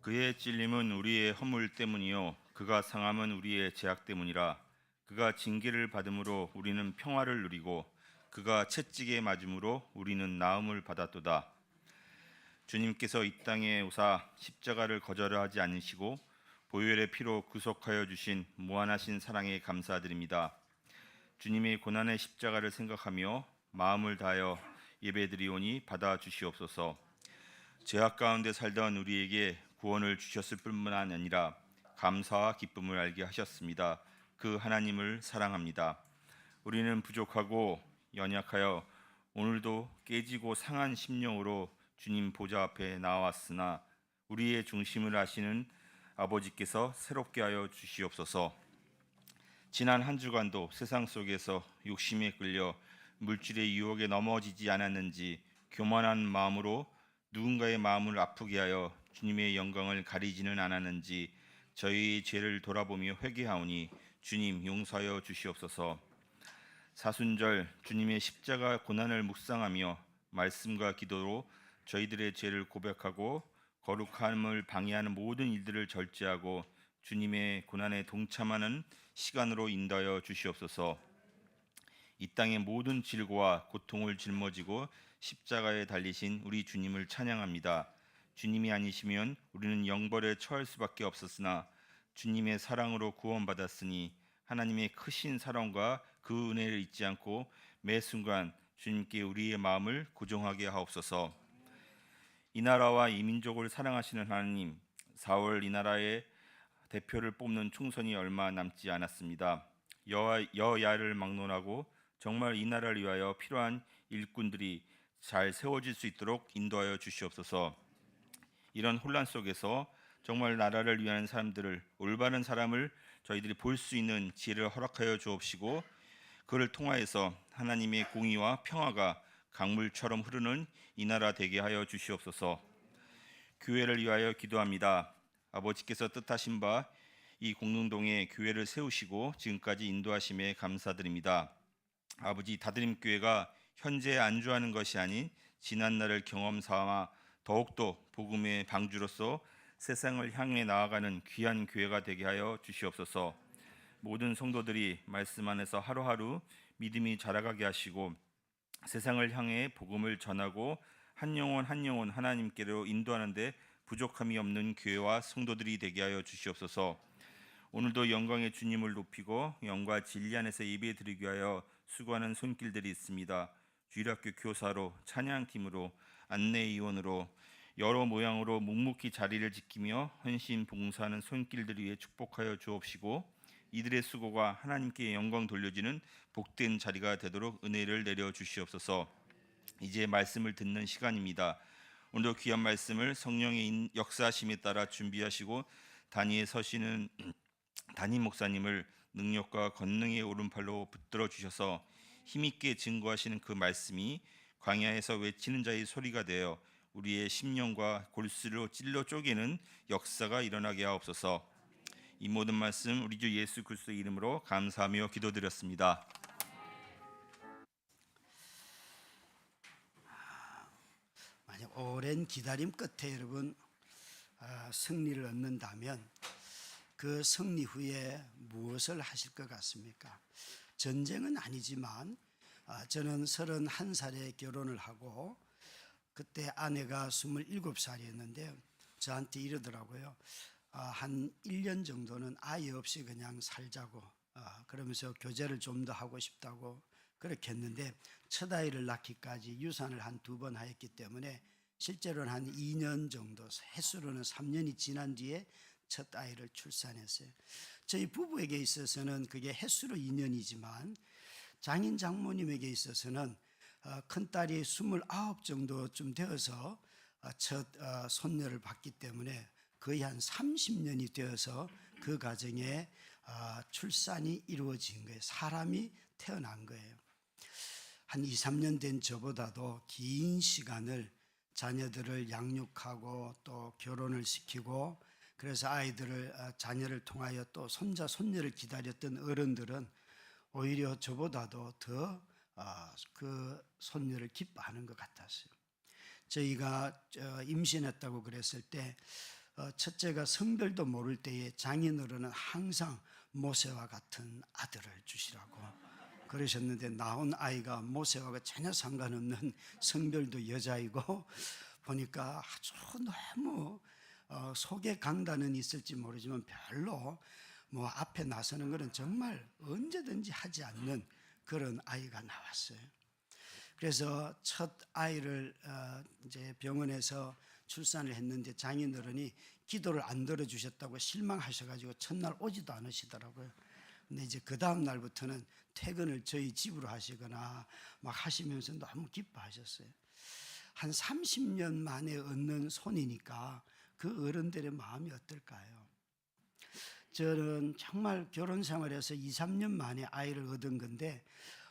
그의 찔림은 우리의 허물 때문이요 그가 상함은 우리의 죄악 때문이라. 그가 징계를 받음으로 우리는 평화를 누리고 그가 채찍에 맞음으로 우리는 나음을 받았도다. 주님께서 이 땅에 오사 십자가를 거절하지 않으시고 보혈의 피로 구속하여 주신 무한하신 사랑에 감사드립니다. 주님의 고난의 십자가를 생각하며 마음을 다하여 예배드리오니 받아 주시옵소서. 죄악 가운데 살던 우리에게 구원을 주셨을 뿐만 아니라 감사와 기쁨을 알게 하셨습니다. 그 하나님을 사랑합니다. 우리는 부족하고 연약하여 오늘도 깨지고 상한 심령으로 주님 보좌 앞에 나왔으나 우리의 중심을 아시는 아버지께서 새롭게 하여 주시옵소서. 지난 한 주간도 세상 속에서 욕심에 끌려 물질의 유혹에 넘어지지 않았는지 교만한 마음으로 누군가의 마음을 아프게 하여 주님의 영광을 가리지는 않았는지 저희 죄를 돌아보며 회개하오니 주님 용서하여 주시옵소서. 사순절 주님의 십자가 고난을 묵상하며 말씀과 기도로 저희들의 죄를 고백하고 거룩함을 방해하는 모든 일들을 절제하고 주님의 고난에 동참하는 시간으로 인도하여 주시옵소서. 이 땅의 모든 질고와 고통을 짊어지고 십자가에 달리신 우리 주님을 찬양합니다. 주님이 아니시면 우리는 영벌에 처할 수밖에 없었으나 주님의 사랑으로 구원받았으니 하나님의 크신 사랑과 그 은혜를 잊지 않고 매 순간 주님께 우리의 마음을 고정하게 하옵소서. 이 나라와 이 민족을 사랑하시는 하나님, 4월 이 나라의 대표를 뽑는 총선이 얼마 남지 않았습니다. 여야를 막론하고 정말 이 나라를 위하여 필요한 일꾼들이 잘 세워질 수 있도록 인도하여 주시옵소서. 이런 혼란 속에서 정말 나라를 위하는 사람들을, 올바른 사람을 저희들이 볼 수 있는 지혜를 허락하여 주옵시고 그를 통하여서 하나님의 공의와 평화가 강물처럼 흐르는 이 나라 되게 하여 주시옵소서. 교회를 위하여 기도합니다. 아버지께서 뜻하신 바 이 공릉동에 교회를 세우시고 지금까지 인도하심에 감사드립니다. 아버지, 다드림교회가 현재 안주하는 것이 아닌 지난날을 경험 삼아 더욱더 복음의 방주로서 세상을 향해 나아가는 귀한 교회가 되게 하여 주시옵소서. 모든 성도들이 말씀 안에서 하루하루 믿음이 자라가게 하시고 세상을 향해 복음을 전하고 한 영혼 한 영혼 하나님께로 인도하는 데 부족함이 없는 교회와 성도들이 되게 하여 주시옵소서. 오늘도 영광의 주님을 높이고 영과 진리 안에서 예배드리기 위하여 수고하는 손길들이 있습니다. 주일학교 교사로, 찬양팀으로, 안내위원으로 여러 모양으로 묵묵히 자리를 지키며 헌신 봉사하는 손길들 위해 축복하여 주옵시고 이들의 수고가 하나님께 영광 돌려지는 복된 자리가 되도록 은혜를 내려 주시옵소서. 이제 말씀을 듣는 시간입니다. 오늘도 귀한 말씀을 성령의 역사하심에 따라 준비하시고 단위에 서시는 담임 목사님을 능력과 권능의 오른팔로 붙들어 주셔서 힘있게 증거하시는 그 말씀이 광야에서 외치는 자의 소리가 되어 우리의 심령과 골수로 찔러 쪼개는 역사가 일어나게 하옵소서. 이 모든 말씀 우리 주 예수 그리스도의 이름으로 감사하며 기도드렸습니다. 만약 오랜 기다림 끝에 여러분 승리를 얻는다면 그 승리 후에 무엇을 하실 것 같습니까? 전쟁은 아니지만 저는 31살에 결혼을 하고 그때 아내가 27살이었는데 저한테 이러더라고요. 한 1년 정도는 아예 없이 그냥 살자고 그러면서 교제를 좀 더 하고 싶다고 그렇게 했는데 첫 아이를 낳기까지 유산을 한 2번 하였기 때문에 실제로는 한 2년 정도, 횟수로는 3년이 지난 뒤에 첫 아이를 출산했어요. 저희 부부에게 있어서는 그게 횟수로 2년이지만 장인 장모님에게 있어서는 큰딸이 29 정도쯤 되어서 첫 손녀를 받기 때문에 거의 한 30년이 되어서 그 가정에 출산이 이루어진 거예요. 사람이 태어난 거예요. 한 2, 3년 된 저보다도 긴 시간을 자녀들을 양육하고 또 결혼을 시키고 그래서 자녀를 통하여 또 손자 손녀를 기다렸던 어른들은 오히려 저보다도 더 그 손녀를 기뻐하는 것 같았어요. 저희가 임신했다고 그랬을 때 첫째가 성별도 모를 때에 장인어른은 항상 모세와 같은 아들을 주시라고 그러셨는데 낳은 아이가 모세와 전혀 상관없는 성별도 여자이고 보니까 아주 너무 속에 강단은 있을지 모르지만 별로 뭐 앞에 나서는 것은 정말 언제든지 하지 않는 그런 아이가 나왔어요. 그래서 첫 아이를 이제 병원에서 출산을 했는데 장인어른이 기도를 안 들어주셨다고 실망하셔가지고 첫날 오지도 않으시더라고요. 근데 이제 그 다음 날부터는 퇴근을 저희 집으로 하시거나 막 하시면서 너무 기뻐하셨어요. 한 30년 만에 얻는 손이니까 그 어른들의 마음이 어떨까요? 저는 정말 결혼 생활에서 2, 3년 만에 아이를 얻은 건데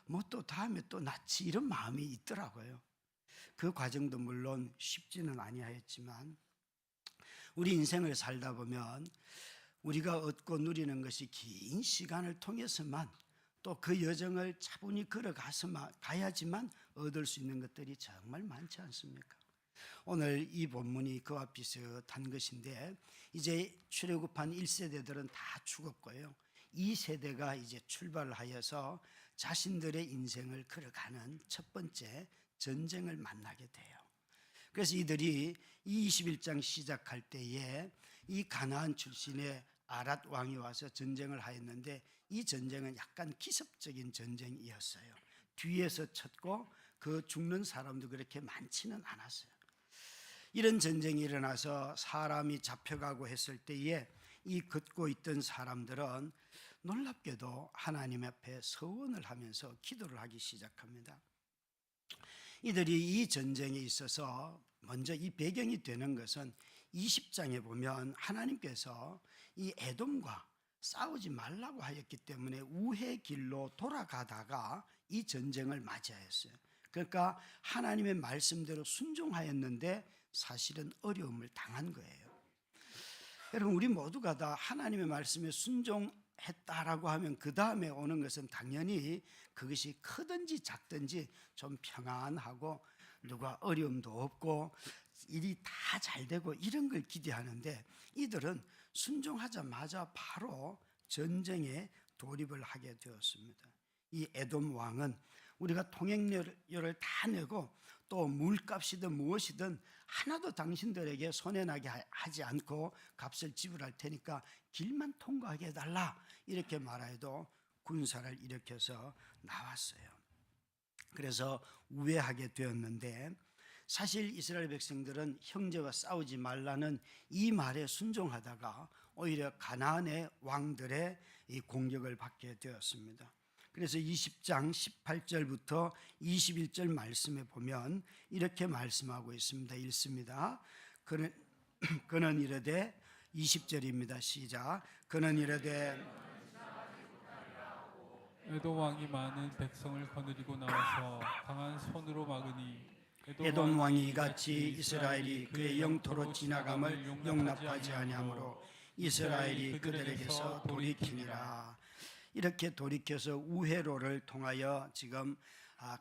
뭐 또 다음에 또 낳지 이런 마음이 있더라고요. 그 과정도 물론 쉽지는 아니하였지만 우리 인생을 살다 보면 우리가 얻고 누리는 것이 긴 시간을 통해서만 또 그 여정을 차분히 가야지만 얻을 수 있는 것들이 정말 많지 않습니까? 오늘 이 본문이 그와 비슷한 것인데 이제 출애굽한 1세대들은 다 죽었고요. 2세대가 이제 출발을 하여서 자신들의 인생을 걸어가는 첫 번째 전쟁을 만나게 돼요. 그래서 이들이 이 21장 시작할 때에 이 가나안 출신의 아랏 왕이 와서 전쟁을 하였는데 이 전쟁은 약간 기습적인 전쟁이었어요. 뒤에서 쳤고 그 죽는 사람도 그렇게 많지는 않았어요. 이런 전쟁이 일어나서 사람이 잡혀가고 했을 때에 이 걷고 있던 사람들은 놀랍게도 하나님 앞에 서원을 하면서 기도를 하기 시작합니다. 이들이 이 전쟁에 있어서 먼저 이 배경이 되는 것은 20장에 보면 하나님께서 이 에돔과 싸우지 말라고 하였기 때문에 우회 길로 돌아가다가 이 전쟁을 맞이하였어요. 그러니까 하나님의 말씀대로 순종하였는데 사실은 어려움을 당한 거예요. 여러분 우리 모두가 다 하나님의 말씀에 순종했다라고 하면 그 다음에 오는 것은 당연히 그것이 크든지 작든지 좀 평안하고 누가 어려움도 없고 일이 다 잘 되고 이런 걸 기대하는데 이들은 순종하자마자 바로 전쟁에 돌입을 하게 되었습니다. 이 에돔 왕은 우리가 통행료를 다 내고 또 물값이든 무엇이든 하나도 당신들에게 손해나게 하지 않고 값을 지불할 테니까 길만 통과하게 해달라 이렇게 말해도 군사를 일으켜서 나왔어요. 그래서 우회하게 되었는데 사실 이스라엘 백성들은 형제와 싸우지 말라는 이 말에 순종하다가 오히려 가나안의 왕들의 이 공격을 받게 되었습니다. 그래서 20장 18절부터 21절 말씀에 보면 이렇게 말씀하고 있습니다. 읽습니다. 그는 이르되 20절입니다. 시작. 그는 이르되 에돔 왕이 많은 백성을 거느리고 나와서 강한 손으로 막으니 에돔 왕이 이같이 이스라엘이 그의 영토로 지나감을 용납하지 아니하므로 이스라엘이 그들에게서 돌이키니라. 이렇게 돌이켜서 우회로를 통하여 지금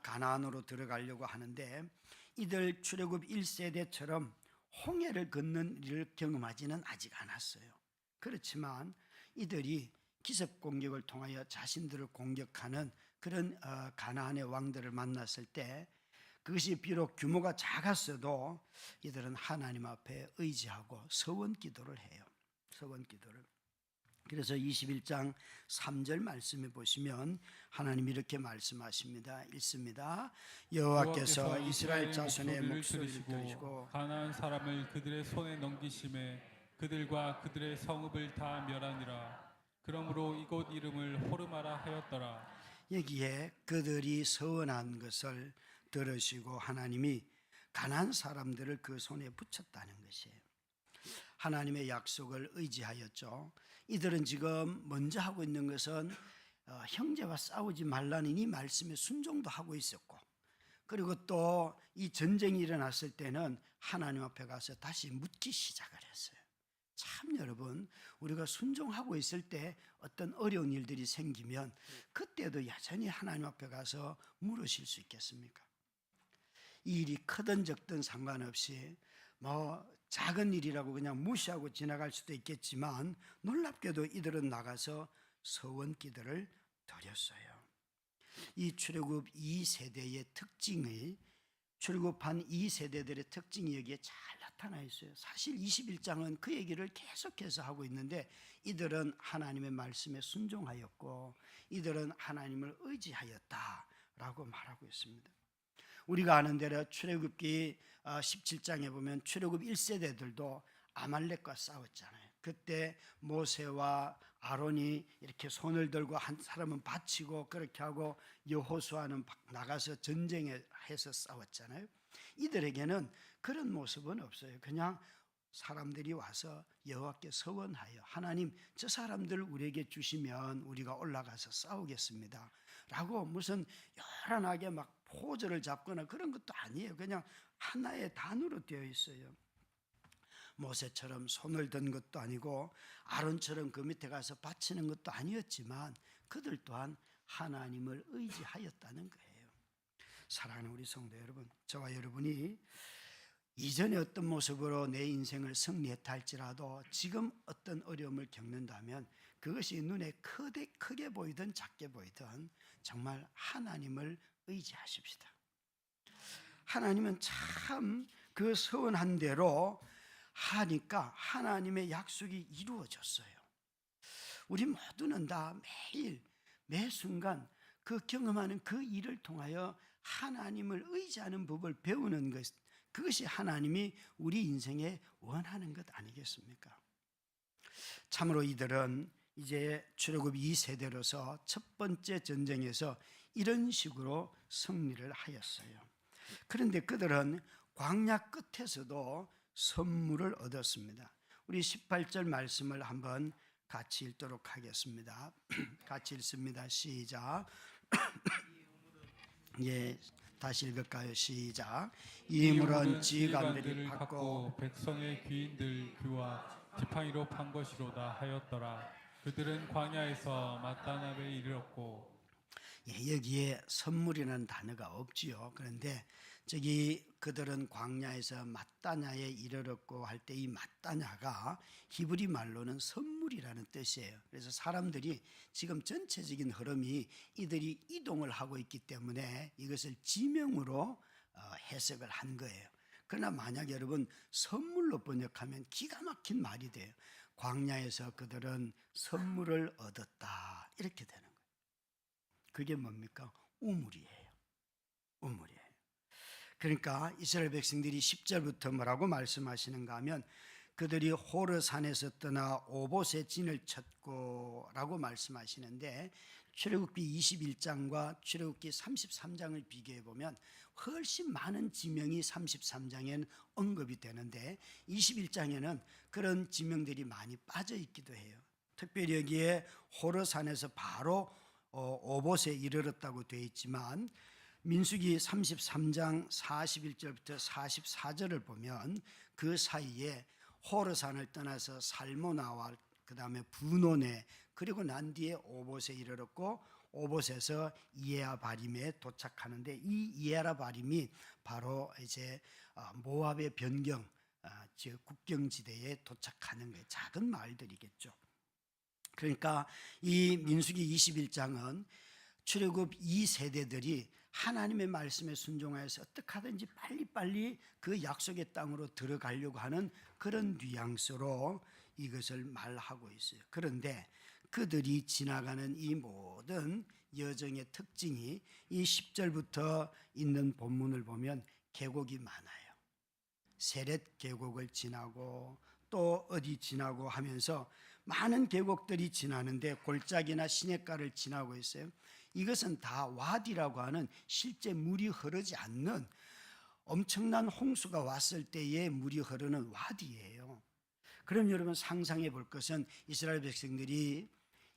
가나안으로 들어가려고 하는데 이들 출애굽 1세대처럼 홍해를 건넌 일을 경험하지는 아직 않았어요. 그렇지만 이들이 기습 공격을 통하여 자신들을 공격하는 그런 가나안의 왕들을 만났을 때 그것이 비록 규모가 작았어도 이들은 하나님 앞에 의지하고 서원 기도를 해요. 서원 기도를. 그래서 21장 3절 말씀에 보시면 하나님 이렇게 말씀하십니다. 읽습니다. 여호와께서 이스라엘 자손의 목소리를 들으시고 가나안 사람을 그들의 손에 넘기심에 그들과 그들의 성읍을 다 멸하니라. 그러므로 이곳 이름을 호르마라 하였더라. 여기에 그들이 서원한 것을 들으시고 하나님이 가나안 사람들을 그 손에 붙였다는 것이에요. 하나님의 약속을 의지하였죠. 이들은 지금 먼저 하고 있는 것은 형제와 싸우지 말라는 이 말씀에 순종도 하고 있었고 그리고 또 이 전쟁이 일어났을 때는 하나님 앞에 가서 다시 묻기 시작을 했어요. 참 여러분 우리가 순종하고 있을 때 어떤 어려운 일들이 생기면 그때도 여전히 하나님 앞에 가서 물으실 수 있겠습니까? 이 일이 크든 적든 상관없이 뭐 작은 일이라고 그냥 무시하고 지나갈 수도 있겠지만 놀랍게도 이들은 나가서 서원기도를 드렸어요. 이 출애굽 2세대의 특징이 출애굽한 2세대들의 특징이 여기에 잘 나타나 있어요. 사실 21장은 그 얘기를 계속해서 하고 있는데 이들은 하나님의 말씀에 순종하였고 이들은 하나님을 의지하였다라고 말하고 있습니다. 우리가 아는 대로 출애굽기 17장에 보면 출애굽 1세대들도 아말렉과 싸웠잖아요. 그때 모세와 아론이 이렇게 손을 들고 한 사람은 바치고 그렇게 하고 여호수아는 나가서 전쟁해서 싸웠잖아요. 이들에게는 그런 모습은 없어요. 그냥 사람들이 와서 여호와께 서원하여 하나님 저 사람들 우리에게 주시면 우리가 올라가서 싸우겠습니다 라고 무슨 요란하게 막 포즈를 잡거나 그런 것도 아니에요. 그냥 하나의 단어로 되어 있어요. 모세처럼 손을 든 것도 아니고 아론처럼 그 밑에 가서 바치는 것도 아니었지만 그들 또한 하나님을 의지하였다는 거예요. 사랑하는 우리 성도 여러분, 저와 여러분이 이전에 어떤 모습으로 내 인생을 승리했다 할지라도 지금 어떤 어려움을 겪는다면 그것이 눈에 크게 보이든 작게 보이든 정말 하나님을 의지하십시다. 하나님은 참 그 서원한 대로 하니까 하나님의 약속이 이루어졌어요. 우리 모두는 다 매일 매 순간 그 경험하는 그 일을 통하여 하나님을 의지하는 법을 배우는 것, 그것이 하나님이 우리 인생에 원하는 것 아니겠습니까? 참으로 이들은 이제 출애굽 2세대로서 첫 번째 전쟁에서 이런 식으로 승리를 하였어요. 그런데 그들은 광야 끝에서도 선물을 얻었습니다. 우리 18절 말씀을 한번 같이 읽도록 하겠습니다. 같이 읽습니다. 시작. 예, 다시 읽을까요? 시작. 이 물은 지휘관들이 받고 백성의 귀인들 귀와 지팡이로 판 것이로다 하였더라. 그들은 광야에서 마따나베에 이르렀고. 예, 여기에 선물이라는 단어가 없지요. 그런데 저기 그들은 광야에서 마따냐에 이르렀고 할 때 이 마따냐가 히브리 말로는 선물이라는 뜻이에요. 그래서 사람들이 지금 전체적인 흐름이 이들이 이동을 하고 있기 때문에 이것을 지명으로 해석을 한 거예요. 그러나 만약 여러분 선물로 번역하면 기가 막힌 말이 돼요. 광야에서 그들은 선물을 얻었다 이렇게 되는 거예요. 그게 뭡니까? 우물이에요. 우물이에요. 그러니까 이스라엘 백성들이 10절부터 뭐라고 말씀하시는가 하면 그들이 호르산에서 떠나 오봇에 진을 쳤고 라고 말씀하시는데 출애굽기 21장과 출애굽기 33장을 비교해 보면 훨씬 많은 지명이 33장에는 언급이 되는데 21장에는 그런 지명들이 많이 빠져 있기도 해요. 특별히 여기에 호르산에서 바로 오봇에 이르렀다고 되어 있지만 민수기 33장 41절부터 44절을 보면 그 사이에 호르산을 떠나서 살모나와 그 다음에 분원에 그리고 난 뒤에 오봇에 이르렀고 오봇에서 이에아바림에 도착하는데 이 이에아바림이 바로 이제 모압의 변경 즉 국경지대에 도착하는 거예요. 작은 마을들이겠죠. 그러니까 이 민수기 21장은 출애굽 2세대들이 하나님의 말씀에 순종하여서 어떻게 하든지 빨리빨리 그 약속의 땅으로 들어가려고 하는 그런 뉘앙스로 이것을 말하고 있어요. 그런데 그들이 지나가는 이 모든 여정의 특징이 이 10절부터 있는 본문을 보면 계곡이 많아요. 세렛 계곡을 지나고 또 어디 지나고 하면서 많은 계곡들이 지나는데 골짜기나 시냇가를 지나고 있어요. 이것은 다 와디라고 하는 실제 물이 흐르지 않는 엄청난 홍수가 왔을 때에 물이 흐르는 와디예요. 그럼 여러분 상상해 볼 것은 이스라엘 백성들이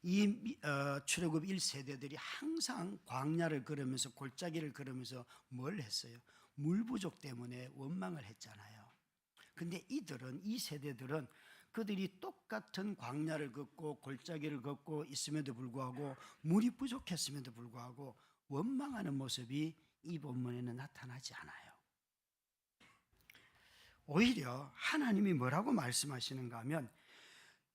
이 출애굽 1세대들이 항상 광야를 걸으면서 골짜기를 걸으면서 뭘 했어요? 물 부족 때문에 원망을 했잖아요. 근데 이들은 이 세대들은 그들이 똑같은 광야를 걷고 골짜기를 걷고 있음에도 불구하고 물이 부족했음에도 불구하고 원망하는 모습이 이 본문에는 나타나지 않아요. 오히려 하나님이 뭐라고 말씀하시는가 하면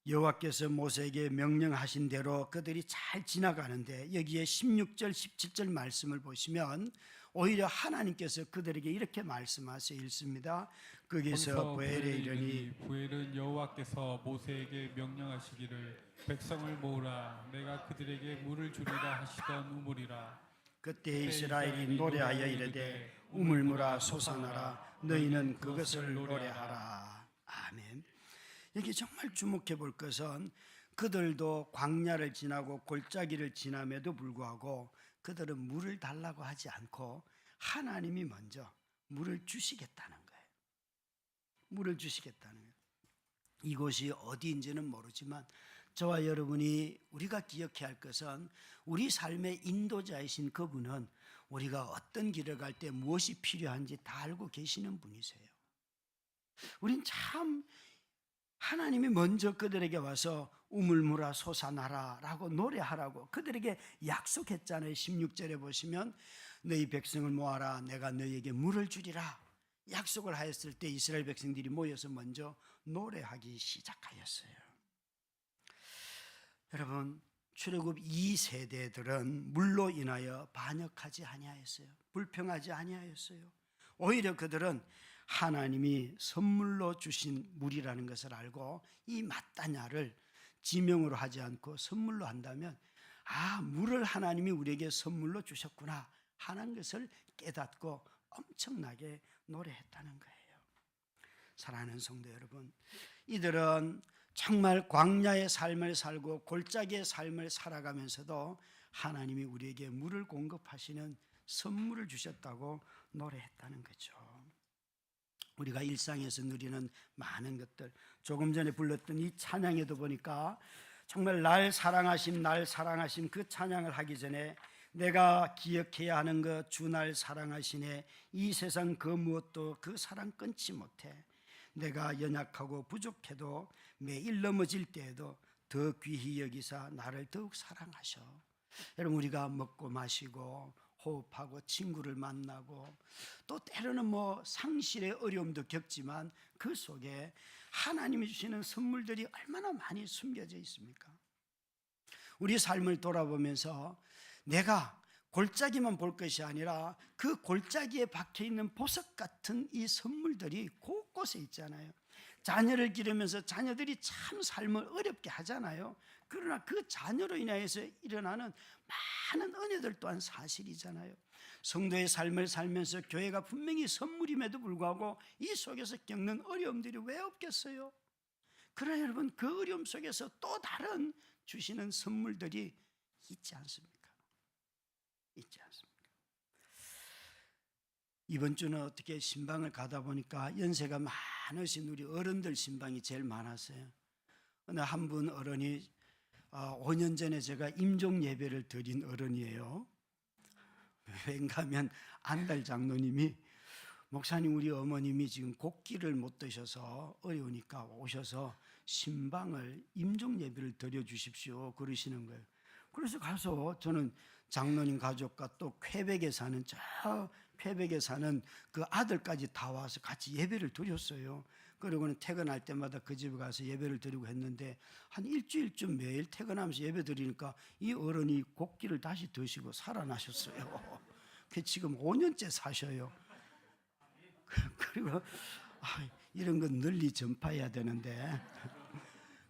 여호와께서 모세에게 명령하신 대로 그들이 잘 지나가는데 여기에 16절 17절 말씀을 보시면 오히려 하나님께서 그들에게 이렇게 말씀하세요. 읽습니다. 거기서 부엘에 이르니 부엘은 여호와께서 모세에게 명령하시기를 백성을 모으라 내가 그들에게 물을 주리라 하시던 우물이라. 그때 이스라엘이 노래하여 이르되 우물물아 솟아나라 너희는 그것을 노래하라. 아멘. 여기 정말 주목해 볼 것은 그들도 광야를 지나고 골짜기를 지남에도 불구하고 그들은 물을 달라고 하지 않고 하나님이 먼저 물을 주시겠다는 거예요. 물을 주시겠다는 거예요. 이곳이 어디인지는 모르지만 저와 여러분이 우리가 기억해야 할 것은 우리 삶의 인도자이신 그분은 우리가 어떤 길을 갈 때 무엇이 필요한지 다 알고 계시는 분이세요. 우린 참 하나님이 먼저 그들에게 와서 우물물아 솟아나라 라고 노래하라고 그들에게 약속했잖아요. 16절에 보시면 너희 백성을 모아라 내가 너희에게 물을 주리라 약속을 하였을 때 이스라엘 백성들이 모여서 먼저 노래하기 시작하였어요. 여러분 출애굽 2세대들은 물로 인하여 반역하지 아니하였어요. 불평하지 아니하였어요. 오히려 그들은 하나님이 선물로 주신 물이라는 것을 알고 이 마따냐를 지명으로 하지 않고 선물로 한다면 물을 하나님이 우리에게 선물로 주셨구나 하는 것을 깨닫고 엄청나게 노래했다는 거예요. 사랑하는 성도 여러분, 이들은 정말 광야의 삶을 살고 골짜기의 삶을 살아가면서도 하나님이 우리에게 물을 공급하시는 선물을 주셨다고 노래했다는 거죠. 우리가 일상에서 누리는 많은 것들, 조금 전에 불렀던 이 찬양에도 보니까 정말 날 사랑하심 그 찬양을 하기 전에 내가 기억해야 하는 것 주 날 사랑하시네 이 세상 그 무엇도 그 사랑 끊지 못해 내가 연약하고 부족해도 매일 넘어질 때에도 더 귀히 여기사 나를 더욱 사랑하셔. 여러분 우리가 먹고 마시고 호흡하고 친구를 만나고 또 때로는 상실의 어려움도 겪지만 그 속에 하나님이 주시는 선물들이 얼마나 많이 숨겨져 있습니까? 우리 삶을 돌아보면서 내가 골짜기만 볼 것이 아니라 그 골짜기에 박혀있는 보석 같은 이 선물들이 곳곳에 있잖아요. 자녀를 기르면서 자녀들이 참 삶을 어렵게 하잖아요. 그러나 그 자녀로 인해서 일어나는 많은 은혜들 또한 사실이잖아요. 성도의 삶을 살면서 교회가 분명히 선물임에도 불구하고 이 속에서 겪는 어려움들이 왜 없겠어요? 그러나 여러분 그 어려움 속에서 또 다른 주시는 선물들이 있지 않습니까? 있지 않습니까? 이번 주는 어떻게 신방을 가다 보니까 연세가 많으신 우리 어른들 신방이 제일 많았어요. 어느 한 분 어른이 5년 전에 제가 임종 예배를 드린 어른이에요. 왠가 하면 안달 장로님이 목사님 우리 어머님이 지금 곡기를 못 드셔서 어려우니까 오셔서 신방을 임종 예배를 드려 주십시오 그러시는 거예요. 그래서 가서 저는 장로님 가족과 또 퀘벡에 사는 그 아들까지 다 와서 같이 예배를 드렸어요. 그리고는 퇴근할 때마다 그 집에 가서 예배를 드리고 했는데 한 일주일쯤 매일 퇴근하면서 예배 드리니까 이 어른이 곡기를 다시 드시고 살아나셨어요. 지금 5년째 사셔요. 그리고 이런 건 널리 전파해야 되는데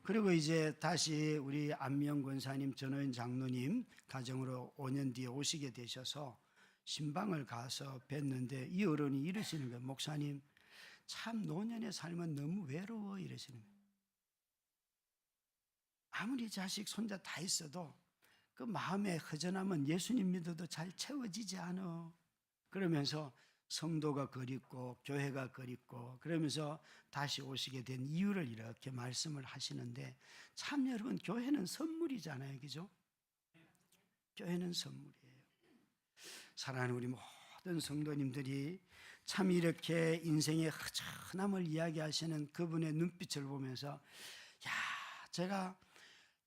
그리고 이제 다시 우리 안미영 권사님, 전호연 장로님 가정으로 5년 뒤에 오시게 되셔서 신방을 가서 뵀는데 이 어른이 이러시는 거예요. 목사님 참 노년의 삶은 너무 외로워 이러시는 거예요. 아무리 자식 손자 다 있어도 그 마음의 허전함은 예수님 믿어도 잘 채워지지 않아. 그러면서 성도가 그립고 교회가 그립고 그러면서 다시 오시게 된 이유를 이렇게 말씀을 하시는데 참 여러분 교회는 선물이잖아요. 그죠? 교회는 선물이에요. 사랑하는 우리 모든 성도님들이 참 이렇게 인생의 허전함을 이야기하시는 그분의 눈빛을 보면서 제가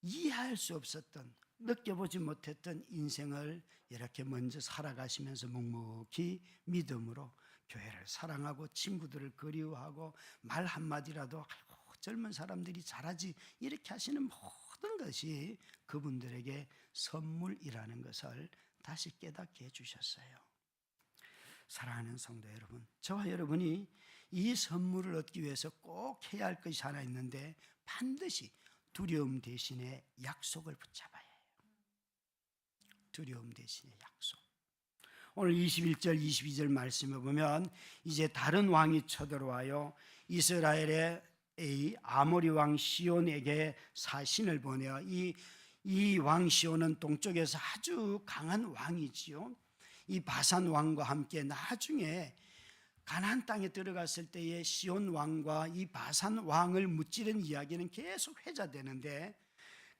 이해할 수 없었던 느껴보지 못했던 인생을 이렇게 먼저 살아가시면서 묵묵히 믿음으로 교회를 사랑하고 친구들을 그리워하고 말 한마디라도 아이고 젊은 사람들이 잘하지 이렇게 하시는 모든 것이 그분들에게 선물이라는 것을 다시 깨닫게 해주셨어요. 사랑하는 성도 여러분, 저와 여러분이 이 선물을 얻기 위해서 꼭 해야 할 것이 하나 있는데 반드시 두려움 대신에 약속을 붙잡아야 해요. 두려움 대신에 약속. 오늘 21절 22절 말씀에 보면 이제 다른 왕이 쳐들어와요. 이스라엘의 아모리 왕 시온에게 사신을 보내어 이 왕 시온은 동쪽에서 아주 강한 왕이지요. 이 바산 왕과 함께 나중에 가나안 땅에 들어갔을 때에 시온 왕과 이 바산 왕을 무찌른 이야기는 계속 회자되는데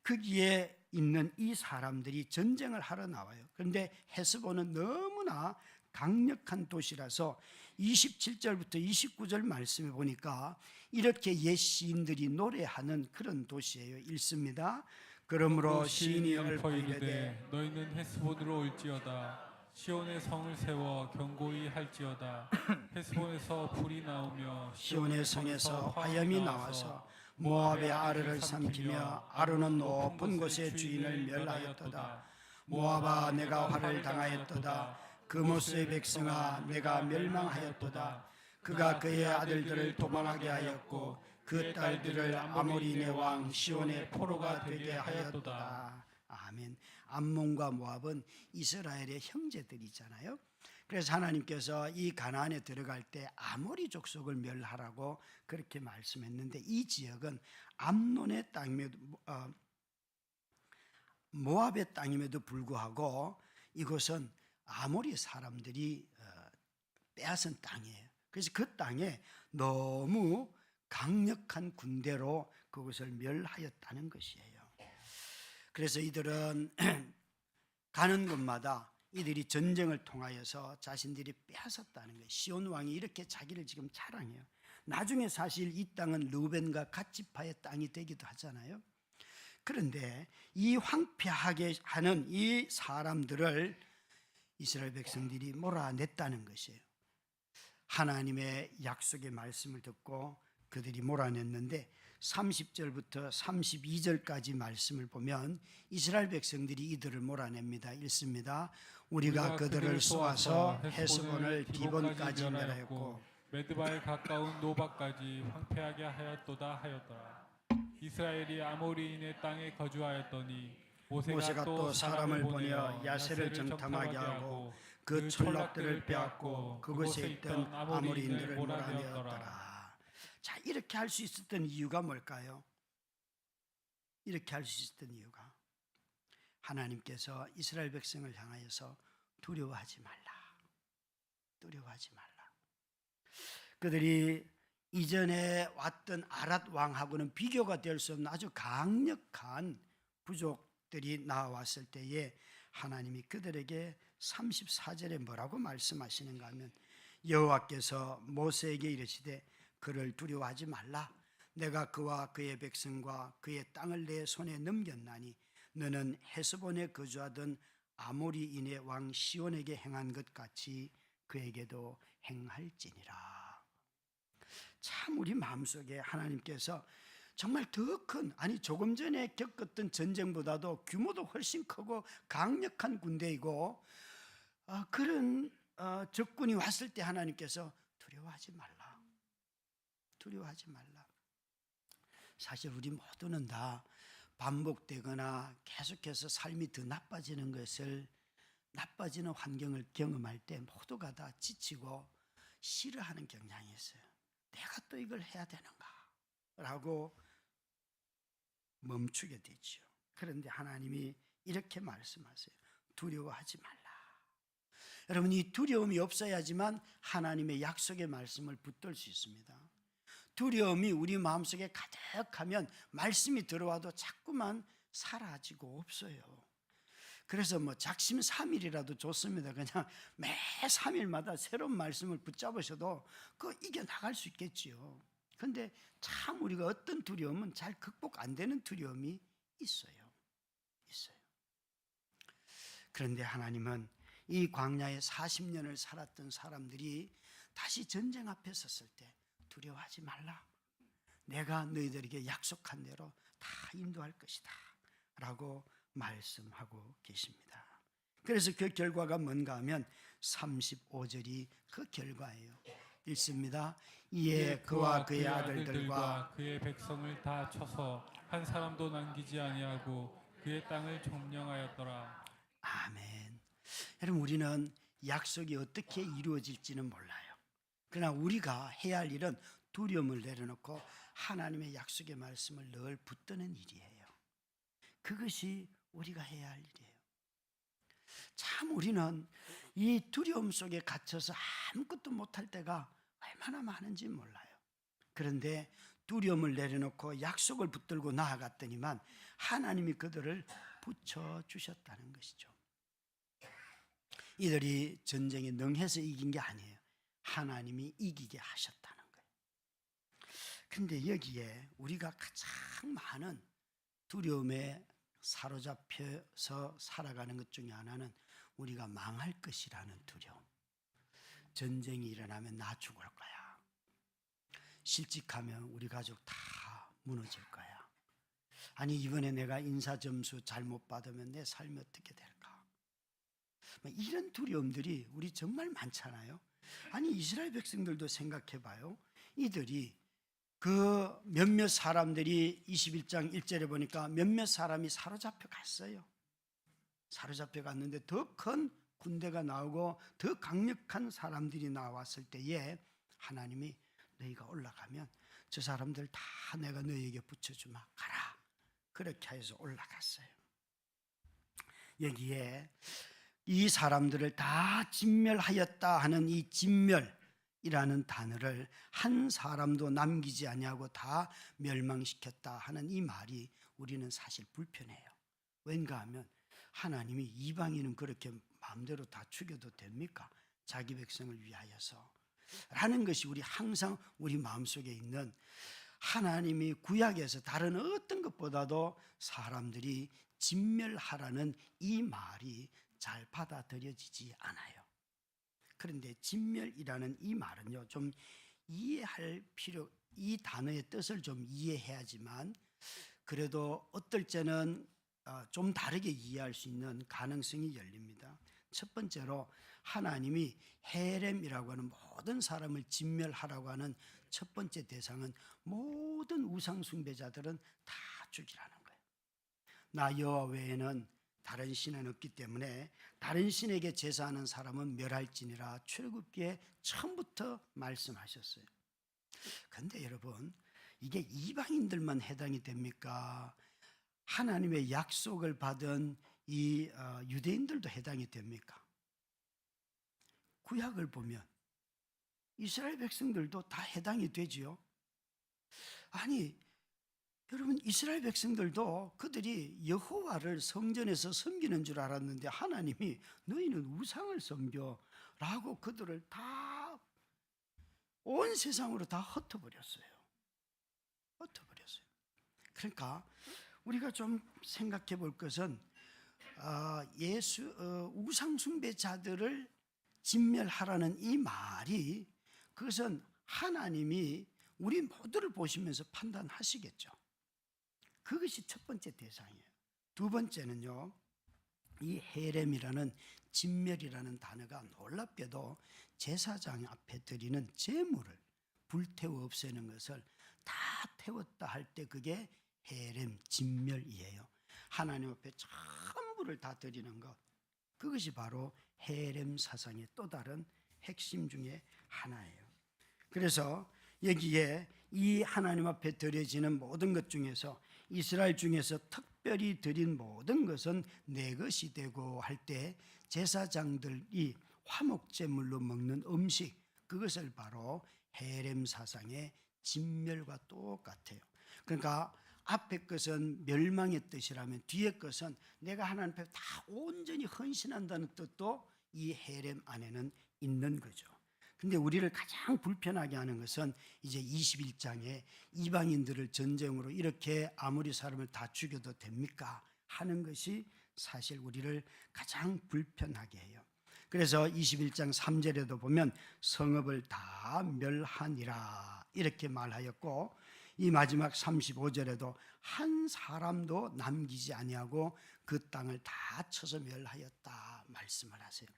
거기에 있는 이 사람들이 전쟁을 하러 나와요. 그런데 헤스본은 너무나 강력한 도시라서 27절부터 29절 말씀에 보니까 이렇게 옛 시인들이 노래하는 그런 도시예요. 읽습니다. 그러므로 시인이 읊어 이르되 너희는 헤스본으로 올지어다. 시온의 성을 세워 견고히 할지어다. 헤스본에서 불이 나오며 시온의 성에서 화염이 나와서 모압의 아르를 삼키며 아르는 높은 곳의 주인을 멸하였도다. 모압아 내가 화를 당하였도다. 그모스의 백성아 내가 멸망하였도다. 그가 그의 아들들을 도망하게 하였고 그 딸들을 아모리인의 왕 시온의 포로가 되게 하였도다. 아멘. 암몬과 모압은 이스라엘의 형제들이잖아요. 그래서 하나님께서 이 가나안에 들어갈 때 아모리 족속을 멸하라고 그렇게 말씀했는데 이 지역은 암몬의 땅임에도 모압의 땅임에도 불구하고 이곳은 아모리 사람들이 빼앗은 땅이에요. 그래서 그 땅에 너무 강력한 군대로 그것을 멸하였다는 것이에요. 그래서 이들은 가는 곳마다 이들이 전쟁을 통하여서 자신들이 빼앗았다는 거예요. 시온 왕이 이렇게 자기를 지금 자랑해요. 나중에 사실 이 땅은 르우벤과 갓지파의 땅이 되기도 하잖아요. 그런데 이 황폐하게 하는 이 사람들을 이스라엘 백성들이 몰아냈다는 것이에요. 하나님의 약속의 말씀을 듣고 그들이 몰아냈는데 30절부터 32절까지 말씀을 보면 이스라엘 백성들이 이들을 몰아냅니다. 읽습니다. 우리가 그들을 쏘아서 헤스본을 디본까지 멸하였고 메드바에 가까운 노바까지 황폐하게 하였도다 하였더라. 이스라엘이 아모리인의 땅에 거주하였더니 모세가 또 사람을 보내어 야세를 정탐하게 하고 그 촌락들을 빼앗고 그곳에 있던 아모리인들을 몰아내었더라. 자, 이렇게 할 수 있었던 이유가 뭘까요? 이렇게 할 수 있었던 이유가 하나님께서 이스라엘 백성을 향하여서 두려워하지 말라. 두려워하지 말라. 그들이 이전에 왔던 아랏 왕하고는 비교가 될 수 없는 아주 강력한 부족들이 나왔을 때에 하나님이 그들에게 34절에 뭐라고 말씀하시는가 하면 여호와께서 모세에게 이르시되 그를 두려워하지 말라. 내가 그와 그의 백성과 그의 땅을 내 손에 넘겼나니 너는 헤스본에 거주하던 아모리인의 왕 시온에게 행한 것 같이 그에게도 행할지니라. 참 우리 마음속에 하나님께서 정말 더 큰, 아니 조금 전에 겪었던 전쟁보다도 규모도 훨씬 크고 강력한 군대이고 그런 적군이 왔을 때 하나님께서 두려워하지 말라. 두려워하지 말라. 사실 우리 모두는 다 반복되거나 계속해서 삶이 더 나빠지는 환경을 경험할 때 모두가 다 지치고 싫어하는 경향이 있어요. 내가 또 이걸 해야 되는가? 라고 멈추게 되죠. 그런데 하나님이 이렇게 말씀하세요. 두려워하지 말라. 여러분, 이 두려움이 없어야지만 하나님의 약속의 말씀을 붙들 수 있습니다. 두려움이 우리 마음속에 가득하면 말씀이 들어와도 자꾸만 사라지고 없어요. 그래서 작심삼일이라도 좋습니다. 그냥 매 3일마다 새로운 말씀을 붙잡으셔도 그거 이겨나갈 수 있겠지요. 그런데 참 우리가 어떤 두려움은 잘 극복 안 되는 두려움이 있어요. 그런데 하나님은 이 광야에 40년을 살았던 사람들이 다시 전쟁 앞에 섰을 때 두려워하지 말라. 내가 너희들에게 약속한 대로 다 인도할 것이다 라고 말씀하고 계십니다. 그래서 그 결과가 뭔가 하면 35절이 그 결과예요. 읽습니다. 이에 그와 그의 아들들과 그의 백성을 다 쳐서 한 사람도 남기지 아니하고 그의 땅을 점령하였더라. 아멘. 여러분, 우리는 약속이 어떻게 이루어질지는 몰라요. 그러나 우리가 해야 할 일은 두려움을 내려놓고 하나님의 약속의 말씀을 늘 붙드는 일이에요. 그것이 우리가 해야 할 일이에요. 참 우리는 이 두려움 속에 갇혀서 아무것도 못할 때가 얼마나 많은지 몰라요. 그런데 두려움을 내려놓고 약속을 붙들고 나아갔더니만 하나님이 그들을 붙여주셨다는 것이죠. 이들이 전쟁에 능해서 이긴 게 아니에요. 하나님이 이기게 하셨다는 거예요. 근데 여기에 우리가 가장 많은 두려움에 사로잡혀서 살아가는 것 중에 하나는 우리가 망할 것이라는 두려움. 전쟁이 일어나면 나 죽을 거야. 실직하면 우리 가족 다 무너질 거야. 아니, 이번에 내가 인사 점수 잘못 받으면 내 삶이 어떻게 될까? 이런 두려움들이 우리 정말 많잖아요. 아니, 이스라엘 백성들도 생각해 봐요. 이들이 그 몇몇 사람들이 21장 1절에 보니까 몇몇 사람이 사로잡혀 갔어요. 사로잡혀 갔는데 더 큰 군대가 나오고 더 강력한 사람들이 나왔을 때에 하나님이 너희가 올라가면 저 사람들 다 내가 너희에게 붙여주마, 가라. 그렇게 해서 올라갔어요. 여기에 이 사람들을 다 진멸하였다 하는 이 진멸이라는 단어를 한 사람도 남기지 아니하고 다 멸망시켰다 하는 이 말이 우리는 사실 불편해요. 왠가 하면 하나님이 이방인은 그렇게 마음대로 다 죽여도 됩니까? 자기 백성을 위하여서 라는 것이 우리 항상 우리 마음속에 있는, 하나님이 구약에서 다른 어떤 것보다도 사람들이 진멸하라는 이 말이 잘 받아들여지지 않아요. 그런데 진멸이라는 이 말은요, 좀 이해할 필요, 이 단어의 뜻을 좀 이해해야지만 그래도 어떨 때는 좀 다르게 이해할 수 있는 가능성이 열립니다. 첫 번째로 하나님이 헤렘이라고 하는 모든 사람을 진멸하라고 하는 첫 번째 대상은 모든 우상 숭배자들은 다 죽이라는 거예요. 나 여호와 외에는 다른 신은 없기 때문에 다른 신에게 제사하는 사람은 멸할지니라 출애굽기에 처음부터 말씀하셨어요. 그런데 여러분, 이게 이방인들만 해당이 됩니까? 하나님의 약속을 받은 이 유대인들도 해당이 됩니까? 구약을 보면 이스라엘 백성들도 다 해당이 되지요. 아니, 여러분, 이스라엘 백성들도 그들이 여호와를 성전에서 섬기는 줄 알았는데 하나님이 너희는 우상을 섬겨라고 그들을 다 온 세상으로 다 흩어버렸어요. 흩어버렸어요. 그러니까 우리가 좀 생각해 볼 것은 우상 숭배자들을 진멸하라는 이 말이, 그것은 하나님이 우리 모두를 보시면서 판단하시겠죠. 그것이 첫 번째 대상이에요. 두 번째는요, 이 헤렘이라는 진멸이라는 단어가 놀랍게도 제사장 앞에 드리는 제물을 불태워 없애는 것을 다 태웠다 할 때 그게 헤렘 진멸이에요. 하나님 앞에 전부를 다 드리는 것, 그것이 바로 헤렘 사상의 또 다른 핵심 중에 하나예요. 그래서 여기에 이 하나님 앞에 드려지는 모든 것 중에서 이스라엘 중에서 특별히 드린 모든 것은 내 것이 되고 할 때 제사장들이 화목제물로 먹는 음식, 그것을 바로 헤렘 사상의 진멸과 똑같아요. 그러니까 앞에 것은 멸망의 뜻이라면 뒤에 것은 내가 하나님 앞에 다 온전히 헌신한다는 뜻도 이 헤렘 안에는 있는 거죠. 근데 우리를 가장 불편하게 하는 것은 이제 21장에 이방인들을 전쟁으로 이렇게 아무리 사람을 다 죽여도 됩니까? 하는 것이 사실 우리를 가장 불편하게 해요. 그래서 21장 3절에도 보면 성읍을 다 멸하니라 이렇게 말하였고, 이 마지막 35절에도 한 사람도 남기지 아니하고 그 땅을 다 쳐서 멸하였다 말씀을 하세요.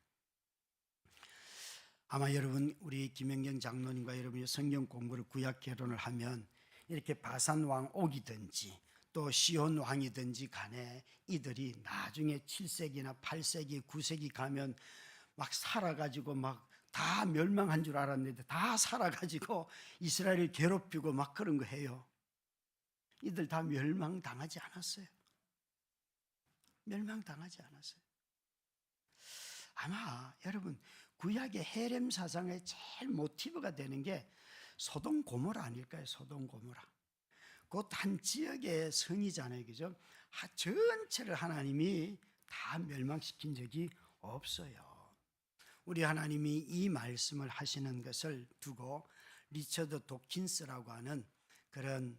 아마 여러분, 우리 김영경 장로님과 여러분이 성경 공부를 구약 개론을 하면 이렇게 바산 왕 옥이든지 또 시온 왕이든지 간에 이들이 나중에 7세기나 8세기, 9세기 가면 막 살아가지고 막 다 멸망한 줄 알았는데 다 살아가지고 이스라엘을 괴롭히고 막 그런 거 해요. 이들 다 멸망당하지 않았어요. 멸망당하지 않았어요. 아마 여러분, 구약의 헤렘 사상의 제일 모티브가 되는 게 소돔 고모라 아닐까요? 소돔 고모라. 곧 한 지역의 성이잖아요, 그죠? 전체를 하나님이 다 멸망시킨 적이 없어요. 우리 하나님이 이 말씀을 하시는 것을 두고 리처드 도킨스라고 하는 그런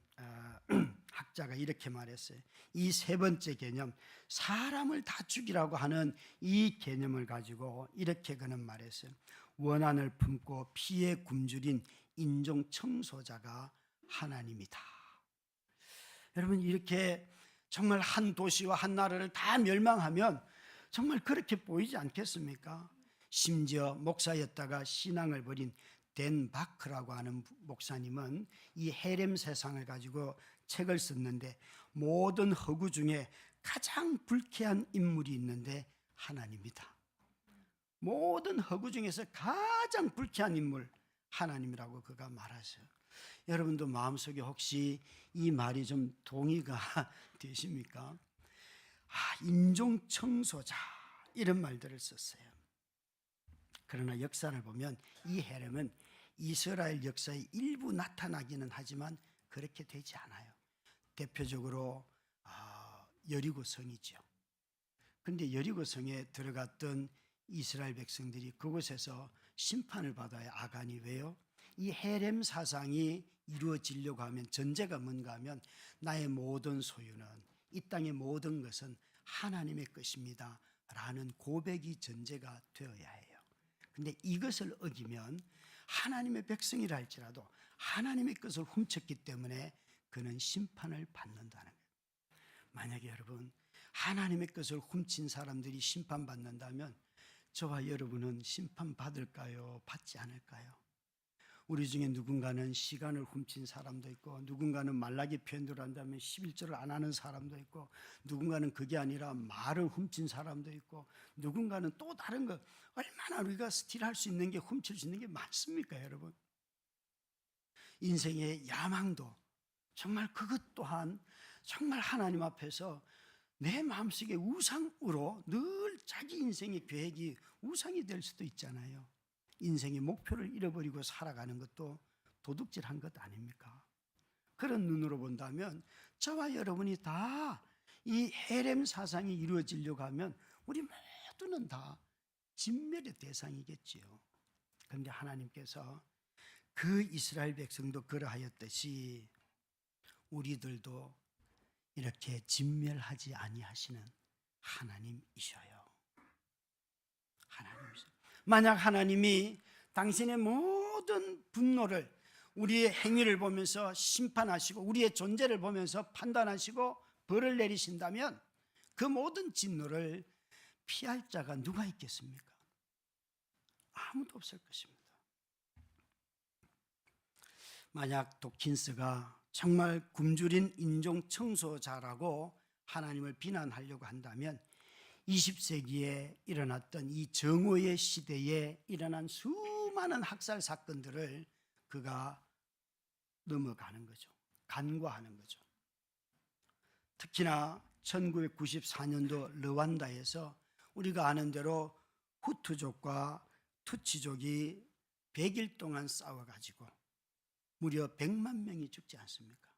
학자가 이렇게 말했어요. 이 세 번째 개념, 사람을 다 죽이라고 하는 이 개념을 가지고 이렇게 그는 말했어요. 원한을 품고 피에 굶주린 인종 청소자가 하나님이다. 여러분, 이렇게 정말 한 도시와 한 나라를 다 멸망하면 정말 그렇게 보이지 않겠습니까? 심지어 목사였다가 신앙을 버린 댄 바크라고 하는 목사님은 이 헤렘 세상을 가지고 책을 썼는데, 모든 허구 중에 가장 불쾌한 인물이 있는데 하나님이다. 모든 허구 중에서 가장 불쾌한 인물 하나님이라고 그가 말하세요. 여러분도 마음속에 혹시 이 말이 좀 동의가 되십니까? 인종 청소자 이런 말들을 썼어요. 그러나 역사를 보면 이 헤렘은 이스라엘 역사의 일부 나타나기는 하지만 그렇게 되지 않아요. 대표적으로 여리고성이죠. 그런데 여리고성에 들어갔던 이스라엘 백성들이 그곳에서 심판을 받아야 아간이, 왜요? 이 헤렘 사상이 이루어지려고 하면 전제가 뭔가 하면 나의 모든 소유는, 이 땅의 모든 것은 하나님의 것입니다 라는 고백이 전제가 되어야 해요. 근데 이것을 어기면 하나님의 백성이라 할지라도 하나님의 것을 훔쳤기 때문에 그는 심판을 받는다는 거예요. 만약에 여러분, 하나님의 것을 훔친 사람들이 심판받는다면 저와 여러분은 심판받을까요? 받지 않을까요? 우리 중에 누군가는 시간을 훔친 사람도 있고, 누군가는 말라기 표현대로 한다면 11조를 안 하는 사람도 있고, 누군가는 그게 아니라 말을 훔친 사람도 있고, 누군가는 또 다른 거, 얼마나 우리가 스틸할 수 있는 게, 훔칠 수 있는 게 많습니까, 여러분? 인생의 야망도 정말 그것 또한 정말 하나님 앞에서 내 마음속에 우상으로 늘 자기 인생의 계획이 우상이 될 수도 있잖아요. 인생의 목표를 잃어버리고 살아가는 것도 도둑질한 것 아닙니까? 그런 눈으로 본다면 저와 여러분이 다 이 헤렘 사상이 이루어지려고 하면 우리 모두는 다 진멸의 대상이겠지요. 그런데 하나님께서 그 이스라엘 백성도 그러하였듯이 우리들도 이렇게 진멸하지 아니하시는 하나님이셔요. 하나님이셔요. 만약 하나님이 당신의 모든 분노를 우리의 행위를 보면서 심판하시고 우리의 존재를 보면서 판단하시고 벌을 내리신다면 그 모든 진노를 피할 자가 누가 있겠습니까? 아무도 없을 것입니다. 만약 도킨스가 정말 굶주린 인종 청소자라고 하나님을 비난하려고 한다면 20세기에 일어났던 이 정오의 시대에 일어난 수많은 학살 사건들을 그가 넘어가는 거죠. 간과하는 거죠. 특히나 1994년도 르완다에서 우리가 아는 대로 후투족과 투치족이 100일 동안 싸워가지고 무려 100만 명이 죽지 않습니까?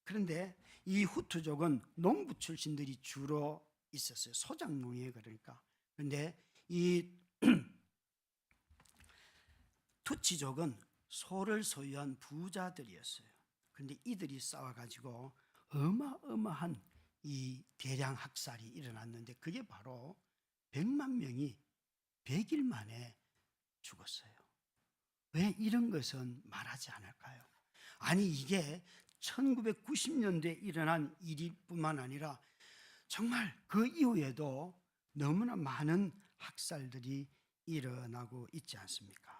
그런데 이 후투족은 농부 출신들이 주로 있었어요. 소작농이에요, 그러니까. 그런데 이 투치족은 소를 소유한 부자들이었어요. 그런데 이들이 싸워가지고 어마어마한 이 대량 학살이 일어났는데 그게 바로 100만 명이 100일 만에 죽었어요. 왜 이런 것은 말하지 않을까요? 아니 이게 1990년대에 일어난 일일 뿐만 아니라 정말 그 이후에도 너무나 많은 학살들이 일어나고 있지 않습니까?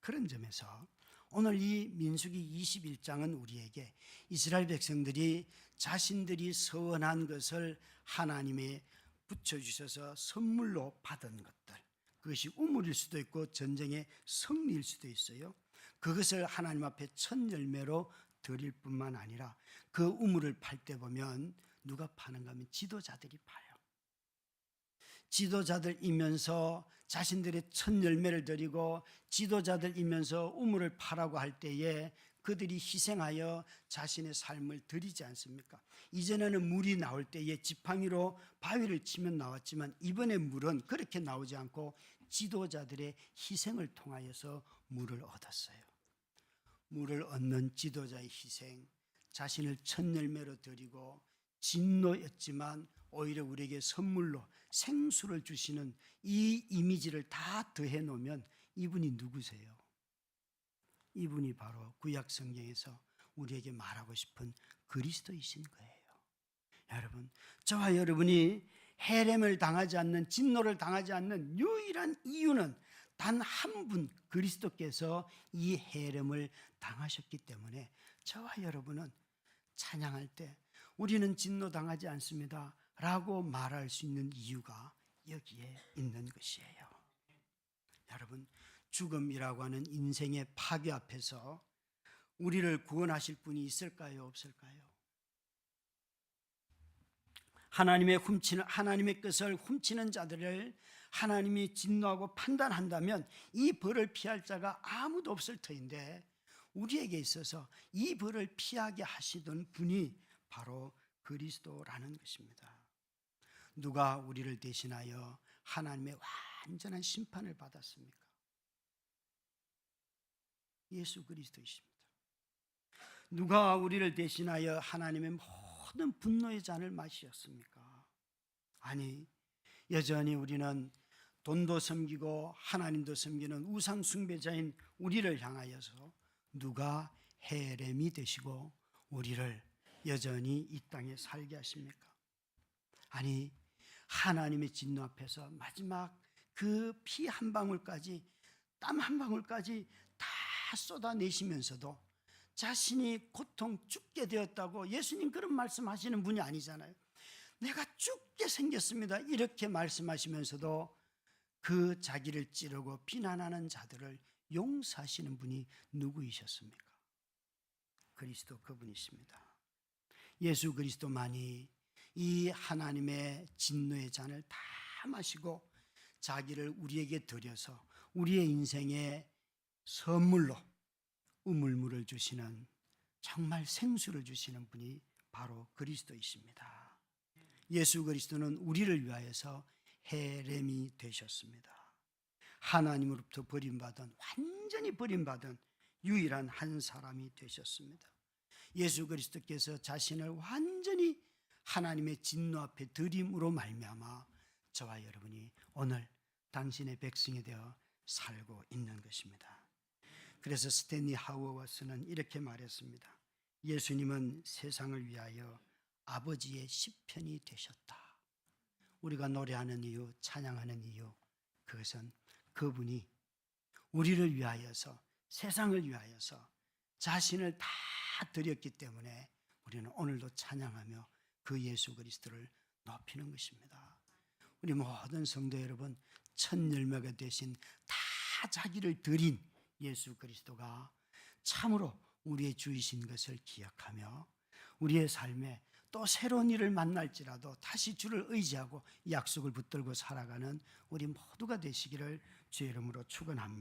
그런 점에서 오늘 이 민수기 21장은 우리에게 이스라엘 백성들이 자신들이 서원한 것을 하나님에 붙여주셔서 선물로 받은 것들, 그것이 우물일 수도 있고 전쟁의 승리일 수도 있어요. 그것을 하나님 앞에 첫 열매로 드릴 뿐만 아니라 그 우물을 팔 때 보면 누가 파는가 하면 지도자들이 파요. 지도자들이면서 자신들의 첫 열매를 드리고 지도자들이면서 우물을 파라고 할 때에 그들이 희생하여 자신의 삶을 드리지 않습니까? 이전에는 물이 나올 때에 지팡이로 바위를 치면 나왔지만 이번에 물은 그렇게 나오지 않고 지도자들의 희생을 통하여서 물을 얻었어요. 물을 얻는 지도자의 희생, 자신을 첫 열매로 드리고 진노였지만 오히려 우리에게 선물로 생수를 주시는 이 이미지를 다 더해 놓으면 이분이 누구세요? 이분이 바로 구약 성경에서 우리에게 말하고 싶은 그리스도이신 거예요. 여러분, 저와 여러분이 해렘을 당하지 않는, 진노를 당하지 않는 유일한 이유는 단 한 분 그리스도께서 이 해렘을 당하셨기 때문에 저와 여러분은 찬양할 때 우리는 진노 당하지 않습니다 라고 말할 수 있는 이유가 여기에 있는 것이에요. 여러분, 죽음이라고 하는 인생의 파괴 앞에서 우리를 구원하실 분이 있을까요? 없을까요? 하나님의 것을 훔치는 자들을 하나님이 진노하고 판단한다면 이 벌을 피할 자가 아무도 없을 터인데 우리에게 있어서 이 벌을 피하게 하시던 분이 바로 그리스도라는 것입니다. 누가 우리를 대신하여 하나님의 완전한 심판을 받았습니까? 예수 그리스도이십니다. 누가 우리를 대신하여 하나님의 모든 분노의 잔을 마셨습니까? 아니, 여전히 우리는 돈도 섬기고 하나님도 섬기는 우상 숭배자인 우리를 향하여서 누가 해렘이 되시고 우리를 여전히 이 땅에 살게 하십니까? 아니, 하나님의 진노 앞에서 마지막 그 피 한 방울까지, 땀 한 방울까지 다 쏟아내시면서도 자신이 고통 죽게 되었다고 예수님 그런 말씀하시는 분이 아니잖아요. 내가 죽게 생겼습니다 이렇게 말씀하시면서도 그 자기를 찌르고 비난하는 자들을 용서하시는 분이 누구이셨습니까? 그리스도 그분이십니다. 예수 그리스도만이 이 하나님의 진노의 잔을 다 마시고 자기를 우리에게 드려서 우리의 인생에 선물로 우물물을 주시는, 정말 생수를 주시는 분이 바로 그리스도이십니다. 예수 그리스도는 우리를 위하여서 해렘이 되셨습니다. 하나님으로부터 버림받은, 완전히 버림받은 유일한 한 사람이 되셨습니다. 예수 그리스도께서 자신을 완전히 하나님의 진노 앞에 드림으로 말미암아 저와 여러분이 오늘 당신의 백성이 되어 살고 있는 것입니다. 그래서 스탠리 하우어워스는 이렇게 말했습니다. 예수님은 세상을 위하여 아버지의 시편이 되셨다. 우리가 노래하는 이유, 찬양하는 이유, 그것은 그분이 우리를 위하여서, 세상을 위하여서 자신을 다 드렸기 때문에 우리는 오늘도 찬양하며 그 예수 그리스도를 높이는 것입니다. 우리 모든 성도 여러분, 첫 열매가 되신 다 자기를 드린 예수 그리스도가 참으로 우리의 주이신 것을 기억하며 우리의 삶에 또 새로운 일을 만날지라도 다시 주를 의지하고 약속을 붙들고 살아가는 우리 모두가 되시기를 주의 이름으로 축원합니다.